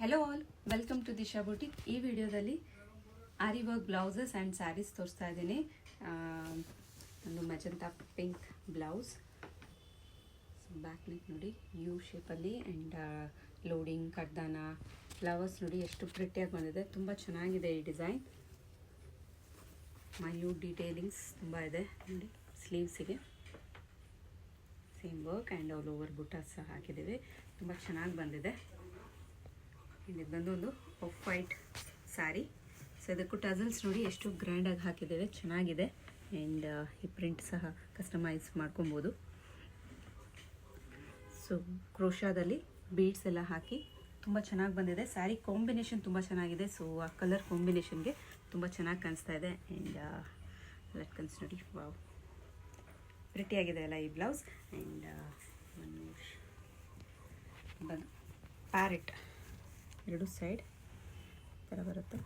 Hello all, welcome to Disha boutique. ಈ ವಿಡಿಯೋದಲ್ಲಿ aari work blouses and sarees ತೋರಿಸ್ತಾ ಇದ್ದೀನಿ. ಒಂದು magenta pink blouse, back neck ನೋಡಿ ಯು ಶೇಪಲ್ಲಿ ಆ್ಯಂಡ್ ಲೋಡಿಂಗ್ ಕಡ್ದಾನ ಫ್ಲವರ್ಸ್ ನೋಡಿ ಎಷ್ಟು ಪ್ರಿಟಿಯಾಗಿ ಬಂದಿದೆ. ತುಂಬ ಚೆನ್ನಾಗಿದೆ ಈ ಡಿಸೈನ್. ಮೈನ್ಯೂಟ್ ಡೀಟೇಲಿಂಗ್ಸ್ ತುಂಬ ಇದೆ ನೋಡಿ. ಸ್ಲೀವ್ಸಿಗೆ same work and all over buttas ಸಹ ಹಾಕಿದ್ದೀವಿ. ತುಂಬ ಚೆನ್ನಾಗಿ ಬಂದಿದೆ. ಇದು ಬಂದೊಂದು ಆಫ್ ವೈಟ್ ಸ್ಯಾರಿ. ಸೊ ಇದಕ್ಕೂ ಟಸಲ್ಸ್ ನೋಡಿ ಎಷ್ಟು ಗ್ರ್ಯಾಂಡಾಗಿ ಹಾಕಿದ್ದೇವೆ, ಚೆನ್ನಾಗಿದೆ. ಆ್ಯಂಡ್ ಈ ಪ್ರಿಂಟ್ ಸಹ ಕಸ್ಟಮೈಸ್ ಮಾಡ್ಕೊಬೋದು. ಸೊ ಕ್ರೋಶಾದಲ್ಲಿ ಬೀಡ್ಸ್ ಎಲ್ಲ ಹಾಕಿ ತುಂಬ ಚೆನ್ನಾಗಿ ಬಂದಿದೆ. ಸ್ಯಾರಿ ಕಾಂಬಿನೇಷನ್ ತುಂಬ ಚೆನ್ನಾಗಿದೆ. ಸೊ ಆ ಕಲರ್ ಕಾಂಬಿನೇಷನ್ಗೆ ತುಂಬ ಚೆನ್ನಾಗಿ ಕಾಣಿಸ್ತಾ ಇದೆ. ಆ್ಯಂಡ್ ಲಟ್ಕನ್ಸ್ ನೋಡಿ, ವಾವ್, ಪ್ರಿಟಿಯಾಗಿದೆ ಅಲ್ಲ ಈ ಬ್ಲೌಸ್. ಆ್ಯಂಡ್ ಬಂದು ಪ್ಯಾರೆಟ್ ಎರಡು ಸೈಡ್ ಥರ ಬರುತ್ತೆ.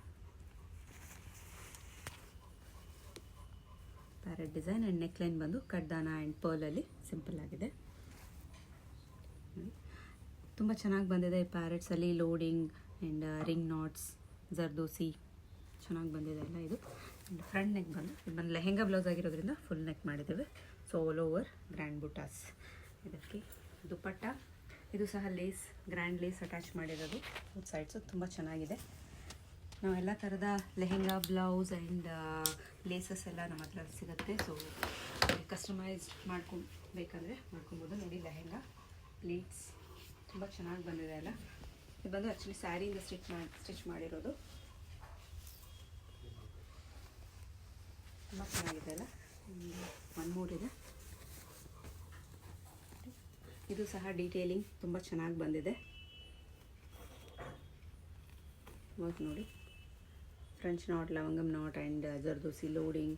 ಪ್ಯಾರೆಟ್ ಡಿಸೈನ್ ಆ್ಯಂಡ್ ನೆಕ್ಲೈನ್ ಬಂದು ಕಡ್ದಾನ ಆ್ಯಂಡ್ ಪರ್ಲಲ್ಲಿ ಸಿಂಪಲ್ ಆಗಿದೆ. ತುಂಬ ಚೆನ್ನಾಗಿ ಬಂದಿದೆ ಈ ಪ್ಯಾರೆಟ್ಸಲ್ಲಿ. Loading and ring knots, zardozi ಚೆನ್ನಾಗಿ ಬಂದಿದೆ ಎಲ್ಲ. ಇದು ಫ್ರಂಟ್ ನೆಕ್ ಬಂದು ಲೆಹೆಂಗಾ ಬ್ಲೌಸ್ ಆಗಿರೋದ್ರಿಂದ ಫುಲ್ ನೆಕ್ ಮಾಡಿದ್ದೇವೆ. So all over grand buttas. ಇದಕ್ಕೆ ದುಪ್ಪಟ್ಟ, ಇದು ಸಹ ಲೇಸ್, ಗ್ರ್ಯಾಂಡ್ ಲೇಸ್ ಅಟ್ಯಾಚ್ ಮಾಡಿರೋದು ಸೈಡ್ಸು. ತುಂಬ ಚೆನ್ನಾಗಿದೆ. ನಾವು ಎಲ್ಲ ಥರದ ಲೆಹೆಂಗಾ ಬ್ಲೌಸ್ ಆ್ಯಂಡ್ ಲೇಸಸ್ ಎಲ್ಲ ನಮ್ಮ ಹತ್ರ ಸಿಗುತ್ತೆ. ಸೊ ಕಸ್ಟಮೈಸ್ ಮಾಡ್ಕೊಬೇಕಂದ್ರೆ ಮಾಡ್ಕೊಬೋದು. ನೋಡಿ ಲೆಹೆಂಗಾ ಪ್ಲೀಟ್ಸ್ ತುಂಬ ಚೆನ್ನಾಗಿ ಬಂದಿದೆ ಎಲ್ಲ. ಇದು ಬಂದು ಆ್ಯಕ್ಚುಲಿ ಸ್ಯಾರಿಯಿಂದ ಸ್ಟಿಚ್ ಮಾಡಿರೋದು. ತುಂಬ ಚೆನ್ನಾಗಿದೆ ಅಲ್ಲ. ಒನ್ ಮೋರ್ ಇದೆ. ಇದು ಸಹ ಡೀಟೇಲಿಂಗ್ ತುಂಬ ಚೆನ್ನಾಗಿ ಬಂದಿದೆ. ವರ್ಕ್ ನೋಡಿ, ಫ್ರೆಂಚ್ ನಾಟ್, ಲವಂಗಮ್ ನಾಟ್ ಆ್ಯಂಡ್ ಜರ್ದೋಸಿ ಲೋಡಿಂಗ್.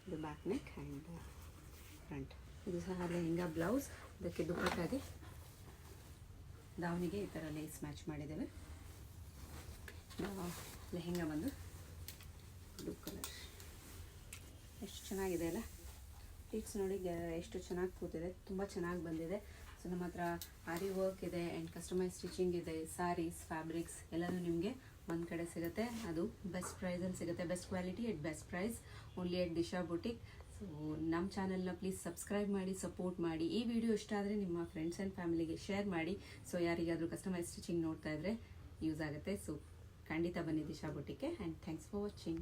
ಇದು ಬ್ಯಾಕ್ ನೆಕ್ ಆ್ಯಂಡ್ ಫ್ರಂಟ್. ಇದು ಸಹ ಲೆಹೆಂಗಾ ಬ್ಲೌಸ್. ಇದಕ್ಕೆ ದುಪ್ಪಟ್ಟಾಗಿ ದಾವಣಿಗೆ ಈ ಥರ ಲೇಸ್ ಮ್ಯಾಚ್ ಮಾಡಿದ್ದೇವೆ. ಲೆಹೆಂಗಾ ಬಂದು ಬ್ಲೂ ಕಲರ್. ಎಷ್ಟು ಚೆನ್ನಾಗಿದೆ ಅಲ್ಲ. ಪ್ಲೀಟ್ಸ್ ನೋಡಿ ಎಷ್ಟು ಚೆನ್ನಾಗಿ ಕೂತಿದೆ, ತುಂಬ ಚೆನ್ನಾಗಿ ಬಂದಿದೆ. ಸೊ ನಮ್ಮ ಹತ್ರ ಆರಿ ವರ್ಕ್ ಇದೆ ಆ್ಯಂಡ್ ಕಸ್ಟಮೈಸ್ ಸ್ಟಿಚಿಂಗ್ ಇದೆ. ಸ್ಯಾರೀಸ್, ಫ್ಯಾಬ್ರಿಕ್ಸ್ ಎಲ್ಲನೂ ನಿಮಗೆ ಒಂದು ಕಡೆ ಸಿಗುತ್ತೆ. ಅದು ಬೆಸ್ಟ್ ಪ್ರೈಸಲ್ಲಿ ಸಿಗುತ್ತೆ. Best quality at best price, only at Disha boutique. So ನಮ್ಮ ಚಾನಲ್ನ ಪ್ಲೀಸ್ ಸಬ್ಸ್ಕ್ರೈಬ್ ಮಾಡಿ, ಸಪೋರ್ಟ್ ಮಾಡಿ. ಈ ವಿಡಿಯೋ ಇಷ್ಟ ಆದರೆ ನಿಮ್ಮ ಫ್ರೆಂಡ್ಸ್ ಆ್ಯಂಡ್ ಫ್ಯಾಮಿಲಿಗೆ ಶೇರ್ ಮಾಡಿ. ಸೊ ಯಾರಿಗಾದರೂ ಕಸ್ಟಮೈಸ್ ಸ್ಟಿಚಿಂಗ್ ನೋಡ್ತಾ ಇದ್ದರೆ ಯೂಸ್ ಆಗುತ್ತೆ. ಸೊ ಖಂಡಿತ ಬನ್ನಿ ದಿಶಾ ಬುಟಿಕ್ಗೆ. And thanks for watching.